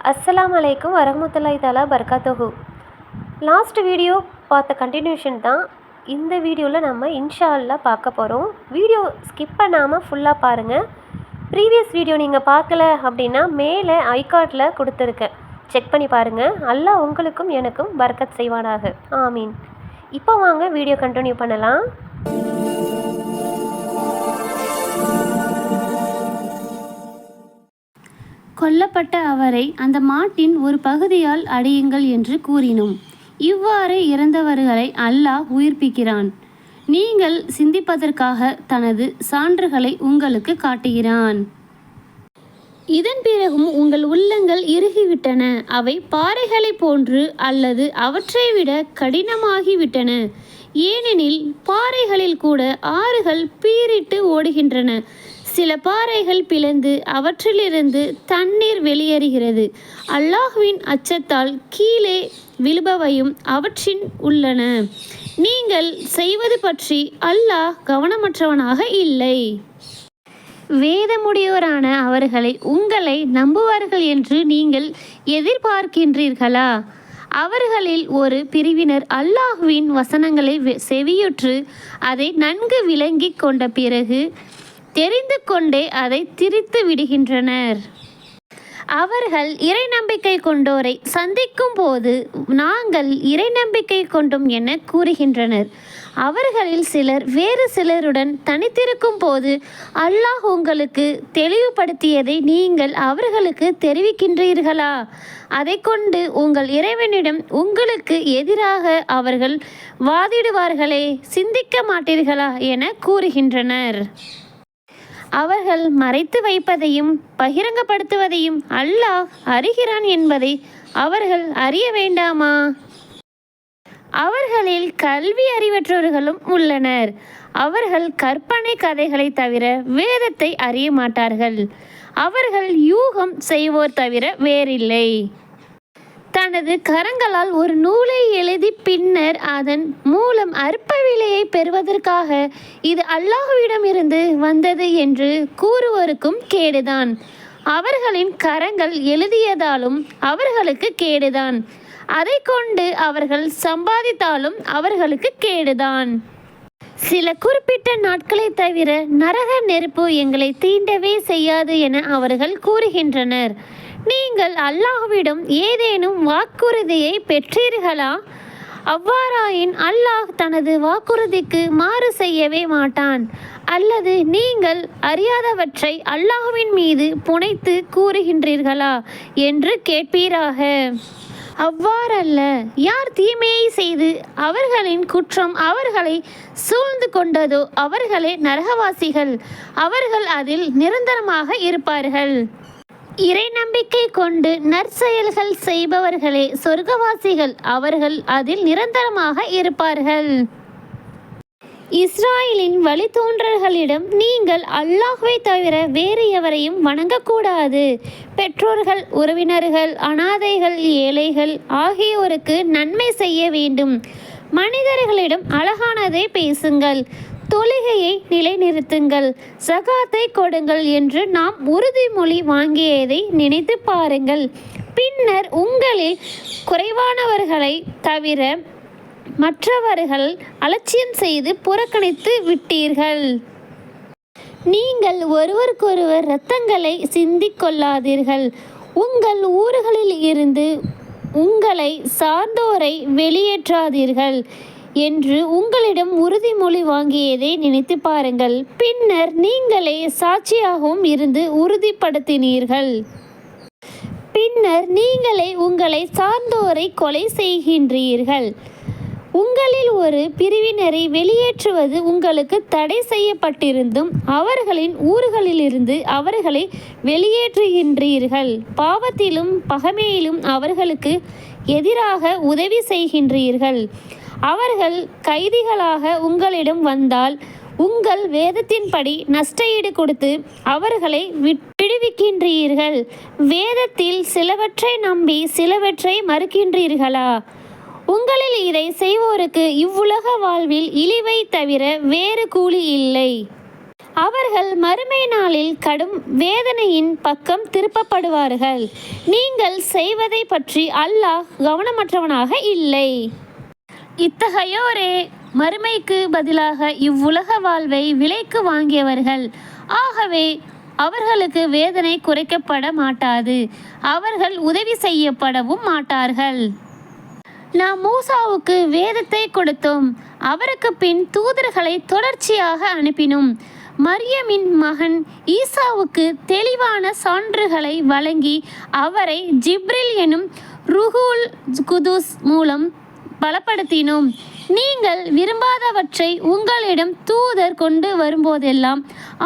அஸ்ஸலாமு அலைக்கும் வரஹ்மத்துல்லாஹி தஆலா பரகாத்துஹு. லாஸ்ட் வீடியோ பார்த்த கண்டினியூஷன் தான் இந்த வீடியோவில் நம்ம இன்ஷா அல்லாஹ் பார்க்க போகிறோம். வீடியோ ஸ்கிப் பண்ணாமல் ஃபுல்லாக பாருங்கள். ப்ரீவியஸ் வீடியோ நீங்கள் பார்க்கல அப்படின்னா மேலே ஐகார்டில் கொடுத்துருக்கேன், செக் பண்ணி பாருங்கள். அல்லாஹ் உங்களுக்கும் எனக்கும் பரக்கத் செய்வானாக, ஆமீன். இப்போ வாங்க வீடியோ கண்டினியூ பண்ணலாம். கொல்லப்பட்ட அவரை அந்த மாட்டின் ஒரு பகுதியால் அடியுங்கள் என்று கூறினோம். இவ்வாறு இறந்தவர்களை அல்லாஹ் உயிர்ப்பிக்கிறான். நீங்கள் சிந்திப்பதற்காக தனது சான்றுகளை உங்களுக்கு காட்டுகிறான். இதன் பிறகும் உங்கள் உள்ளங்கள் இறுகிவிட்டன, அவை பாறைகளை போன்று அல்லது அவற்றை விட கடினமாகிவிட்டன. ஏனெனில் பாறைகளில் கூட ஆறுகள் பீரிட்டு ஓடுகின்றன. சில பாறைகள் பிளந்து அவற்றிலிருந்து தண்ணீர் வெளியேறுகிறது. அல்லாஹ்வின் அச்சத்தால் கீழே விழுபவையும் அவற்றின் உள்ளன. நீங்கள் செய்வது பற்றி அல்லாஹ் கவனமற்றவனாக இல்லை. வேதமுடையோரான அவர்களை உங்களை நம்புவார்கள் என்று நீங்கள் எதிர்பார்க்கின்றீர்களா? அவர்களில் ஒரு பிரிவினர் அல்லாஹ்வின் வசனங்களை செவியுற்று அதை நன்கு விளங்கி கொண்ட பிறகு தெரிந்து கொண்டே அதை திரித்து விடுகின்றனர். அவர்கள் இறை நம்பிக்கை கொண்டோரை சந்திக்கும் போது நாங்கள் இறை நம்பிக்கை கொண்டோம் என கூறுகின்றனர். அவர்களில் சிலர் வேறு சிலருடன் தனித்திருக்கும் போது அல்லாஹ் உங்களுக்கு தெளிவுபடுத்தியதை நீங்கள் அவர்களுக்கு தெரிவிக்கின்றீர்களா? அதை கொண்டு உங்கள் இறைவனிடம் உங்களுக்கு எதிராக அவர்கள் வாதிடுவார்களே, சிந்திக்க மாட்டீர்களா என கூறுகின்றனர். அவர்கள் மறைத்து வைப்பதையும் பகிரங்கப்படுத்துவதையும் அல்லாஹ் அறிகிறான் என்பதை அவர்கள் அறிய வேண்டாமா? அவர்களில் கல்வி அறிவற்றவர்களும் உள்ளனர். அவர்கள் கற்பனை கதைகளை தவிர வேதத்தை அறிய மாட்டார்கள். அவர்கள் யூகம் செய்வோர் தவிர வேறில்லை. தனது கரங்களால் ஒரு நூலை எழுதி பின்னர் அதன் மூலம் அற்ப விலையை பெறுவதற்காக இது அல்லாஹ்விடமிருந்து வந்தது என்று கூறுவோருக்கும் கேடுதான். அவர்களின் கரங்கள் எழுதியதாலும் அவர்களுக்கு கேடுதான். அதை கொண்டு அவர்கள் சம்பாதித்தாலும் அவர்களுக்கு கேடுதான். சில குறிப்பிட்ட நாட்களை தவிர நரக நெருப்பு எங்களை தீண்டவே செய்யாது என அவர்கள் கூறுகின்றனர். நீங்கள் அல்லாஹ்விடம் ஏதேனும் வாக்குறுதியை பெற்றீர்களா? அவ்வாறாயின் அல்லாஹ் தனது வாக்குறுதிக்கு மாறு செய்யவே மாட்டான். அல்லது நீங்கள் அறியாதவற்றை அல்லாஹ்வின் மீது புனைத்து கூறுகின்றீர்களா என்று கேட்பீராக. அவ்வாறல்ல. யார் தீமையை செய்து அவர்களின் குற்றம் அவர்களை சூழ்ந்து கொண்டதோ அவர்களே நரகவாசிகள். அவர்கள் அதில் நிரந்தரமாக இருப்பார்கள். இறை நம்பிக்கை கொண்டு நற்செயல்கள் செய்பவர்களே சொர்க்கவாசிகள். அவர்கள் அதில் நிரந்தரமாக இருப்பார்கள். இஸ்ராயலின் வழித்தோன்றல்களிடம் நீங்கள் அல்லாஹ்வை தவிர வேறு எவரையும் வணங்கக்கூடாது. பெற்றோர்கள், உறவினர்கள், அனாதைகள், ஏழைகள் ஆகியோருக்கு நன்மை செய்ய வேண்டும். மனிதர்களிடம் அழகானதை பேசுங்கள். தொழுகையை நிலைநிறுத்துங்கள். ஜகாத்தை கொடுங்கள் என்று நாம் உறுதிமொழி வாங்கியதை நினைத்து பாருங்கள். பின்னர் உங்களில் குறைவானவர்களை தவிர மற்றவர்கள் அலட்சியம் செய்து புறக்கணித்து விட்டீர்கள். நீங்கள் ஒருவருக்கொருவர் இரத்தங்களை சிந்திக் கொள்ளாதீர்கள். உங்கள் ஊர்களில் இருந்து உங்களை சார்ந்தோரை வெளியேற்றாதீர்கள் என்று உங்களிடம் உறுதிமொழி வாங்கியதை நினைத்து பாருங்கள். பின்னர் நீங்களே சாட்சியாகவும் இருந்து உறுதிப்படுத்தினீர்கள். பின்னர் நீங்களே உங்களை சார்ந்தோரை கொலை செய்கின்றீர்கள். உங்களில் ஒரு பிரிவினரை வெளியேற்றுவது உங்களுக்கு தடை செய்யப்பட்டிருந்தும் அவர்களின் ஊர்களிலிருந்து அவர்களை வெளியேற்றுகின்றீர்கள். பாவத்திலும் பகைமையிலும் அவர்களுக்கு எதிராக உதவி செய்கின்றீர்கள். அவர்கள் கைதிகளாக உங்களிடம் வந்தால் உங்கள் வேதத்தின்படி நஷ்டஈடு கொடுத்து அவர்களை விடுவிக்கின்றீர்கள். வேதத்தில் சிலவற்றை நம்பி சிலவற்றை மறுக்கின்றீர்களா? உங்களில் இதை செய்வோருக்கு இவ்வுலக வாழ்வில் இழிவை தவிர வேறு கூலி இல்லை. அவர்கள் மறுமை நாளில் கடும் வேதனையின் பக்கம் திருப்பப்படுவார்கள். நீங்கள் செய்வதை பற்றி அல்லாஹ் கவனமற்றவனாக இல்லை. இத்தகையோரே மறுமைக்கு பதிலாக இவ்வுலக வாழ்வை விலைக்கு வாங்கியவர்கள். ஆகவே அவர்களுக்கு வேதனை குறைக்கப்பட மாட்டாது, அவர்கள் உதவி செய்யப்படவும் மாட்டார்கள். நாம் மூசாவுக்கு வேதத்தை கொடுத்தோம், அவருக்கு பின் தூதர்களை தொடர்ச்சியாக அனுப்பினோம். மரியமின் மகன் ஈசாவுக்கு தெளிவான சான்றுகளை வழங்கி அவரை ஜிப்ரில் எனும் ருஹுல் குதுஸ் மூலம் பலப்படுத்தினோம். நீங்கள் விரும்பாதவற்றை உங்களிடம் தூதர் கொண்டு வரும்போதெல்லாம்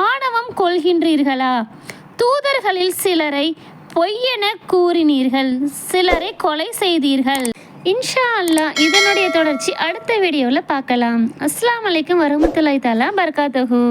ஆணவம் கொள்கின்றீர்களா? தூதர்களில் சிலரை பொய்யென கூறினீர்கள், சிலரை கொலை செய்தீர்கள். இன்ஷா அல்லாஹ் இதனுடைய தொடர்ச்சி அடுத்த வீடியோவில் பார்க்கலாம். அஸ்ஸலாமு அலைக்கும் வரஹ்மத்துல்லாஹி தஆலா பரகாத்துஹு.